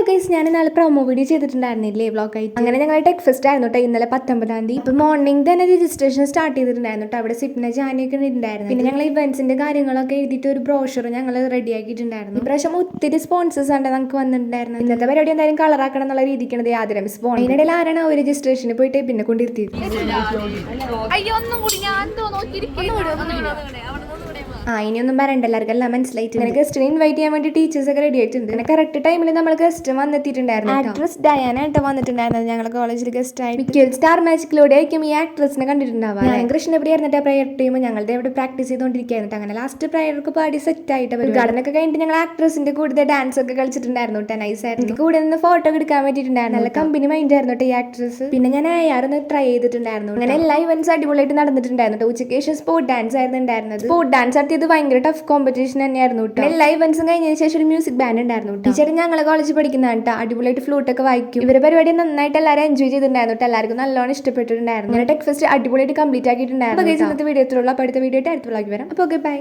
Guys, ഞാൻ നാളെ promo video ചെയ്തിട്ടുണ്ടായിരുന്നില്ലേ വ്ളോഗായിട്ട്. അങ്ങനെ ഞങ്ങൾ ടെക് ഫെസ്റ്റ് ആയിരുന്നു കേട്ടോ ഇന്നലെ 19-ാം തീയതി. ഇപ്പൊ മോർണിംഗ് തന്നെ രജിസ്ട്രേഷൻ സ്റ്റാർട്ട് ചെയ്തിട്ടുണ്ടായിരുന്നു കേട്ടോ. അവിടെ സിപ്ന ജാനിയൊക്കെ ഉണ്ടായിരുന്നു. പിന്നെ ഞങ്ങൾ ഇവന്റ്സിന്റെ കാര്യങ്ങളൊക്കെ എഴുതിയിട്ട് ഒരു ബ്രോഷർ ഞങ്ങൾ റെഡി ആക്കിയിട്ടുണ്ടായിരുന്നു. ഇപ്രാവശ്യം ഒത്തിരി സ്പോൺസേഴ്സ് ആണ് നമുക്ക് വന്നിട്ടുണ്ടായിരുന്നു. ഇന്നത്തെ പരിപാടി എന്തായാലും കളറാക്കണം എന്നുള്ള രീതിക്കാണ് ആദ്യം സ്പോൺ. അതിനിടയിൽ ആരാണ് ഒരു രജിസ്ട്രേഷന് പോയിട്ട് പിന്നെ കൊണ്ടിരുത്തിയത്. ഇനിയൊന്നും പറയണ്ട, എല്ലാവർക്കും എല്ലാം മനസ്സിലായിട്ട്. ഇങ്ങനെ ഗസ്റ്റിനെ ഇൻവൈറ്റ് ചെയ്യാൻ വേണ്ടി ടീച്ചേഴ്സ് ഒക്കെ റെഡി ആയിട്ടുണ്ട്. പിന്നെ കറക്റ്റ് ടൈമിൽ നമ്മൾ ഗസ്റ്റ് വന്നെത്തിയിട്ടുണ്ടായിരുന്നു. ആക്ട്രസ് ഡയാന ആയിട്ട് വന്നിട്ടുണ്ടായിരുന്നത് ഞങ്ങളുടെ കോളേജിൽ ഗസ്റ്റ് ആയിട്ട്. മിക്ക സ്റ്റാർ മാജിക്കിലൂടെ ആയിരിക്കും ഈ ആക്ട്രസിനെ കണ്ടിട്ടുണ്ടാവുക. ഞാൻ കൃഷ്ണപ്രിയ ആയിരുന്നിട്ട് പ്രയർ ടീം ഞങ്ങളുടെ ഇവിടെ പ്രാക്ടീസ് ചെയ്തുകൊണ്ടിരിക്കുകയായിരുന്നു. അങ്ങനെ ലാസ്റ്റ് പ്രയർക്ക് പാടി സെറ്റ് ആയിട്ട് ഉദ്ഘാടനമൊക്കെ കഴിഞ്ഞിട്ട് ഞങ്ങൾ ആക്ട്രസിന്റെ കൂടുതൽ ഡാൻസ് ഒക്കെ കളിച്ചിട്ടുണ്ടായിരുന്നു. നൈസ് ആയിരുന്നു. കൂടെ നിന്ന് ഫോട്ടോ എടുക്കാൻ വേണ്ടിയിട്ടുണ്ടായിരുന്നു. നല്ല കമ്പനി മൈൻഡ് ആയിരുന്നു ഈ ആക്ട്രസ്. പിന്നെ ഞാൻ ആയാറൊന്ന് ട്രൈ ചെയ്തിട്ടുണ്ടായിരുന്നു. അങ്ങനെ എല്ലാ ഇവന്റ്സ് അടിപൊളിയായിട്ട് നടന്നിട്ടുണ്ടായിരുന്നു. ഉച്ചയ്ക്ക് ശേഷം സ്പോർട്ട് ഡാൻസ് ആയിരുന്നു ഉണ്ടായിരുന്നത്. സ്പോർട്ട് ഡാൻസ് നടത്തിയത് ഭയങ്കര ടഫ് കോമ്പറ്റീഷൻ തന്നെയായിരുന്നു കേട്ടോ. എല്ലാ ഇവന്റ്സും കഴിഞ്ഞതിന് ശേഷം ഒരു മ്യൂസിക് ബാൻഡ് ഉണ്ടായിരുന്നു. ടീച്ചർ ഞങ്ങളെ കോളേജിൽ പഠിക്കുന്നതാണ് കേട്ടോ. അടിപൊളിയായിട്ട് ഫ്ലൂട്ട് ഒക്കെ വായിക്കും. ഇവരുടെ പരിപാടി നന്നായിട്ട് എല്ലാവരും എൻജോയ് ചെയ്തിട്ടുണ്ടായിരുന്നു. എല്ലാവർക്കും നല്ലോണം ഇഷ്ടപ്പെട്ടിട്ടുണ്ടായിരുന്നു. ടെക് ഫെസ്റ്റ് അടിപൊളിയായിട്ട് കംപ്ലീറ്റ് ആക്കിയിട്ടുണ്ടായിരുന്നു. ഇന്നത്തെ വീഡിയോ അടുത്ത വീഡിയോ ആയിട്ട് വരാം. അപ്പോൾ ഓക്കെ, ബൈ.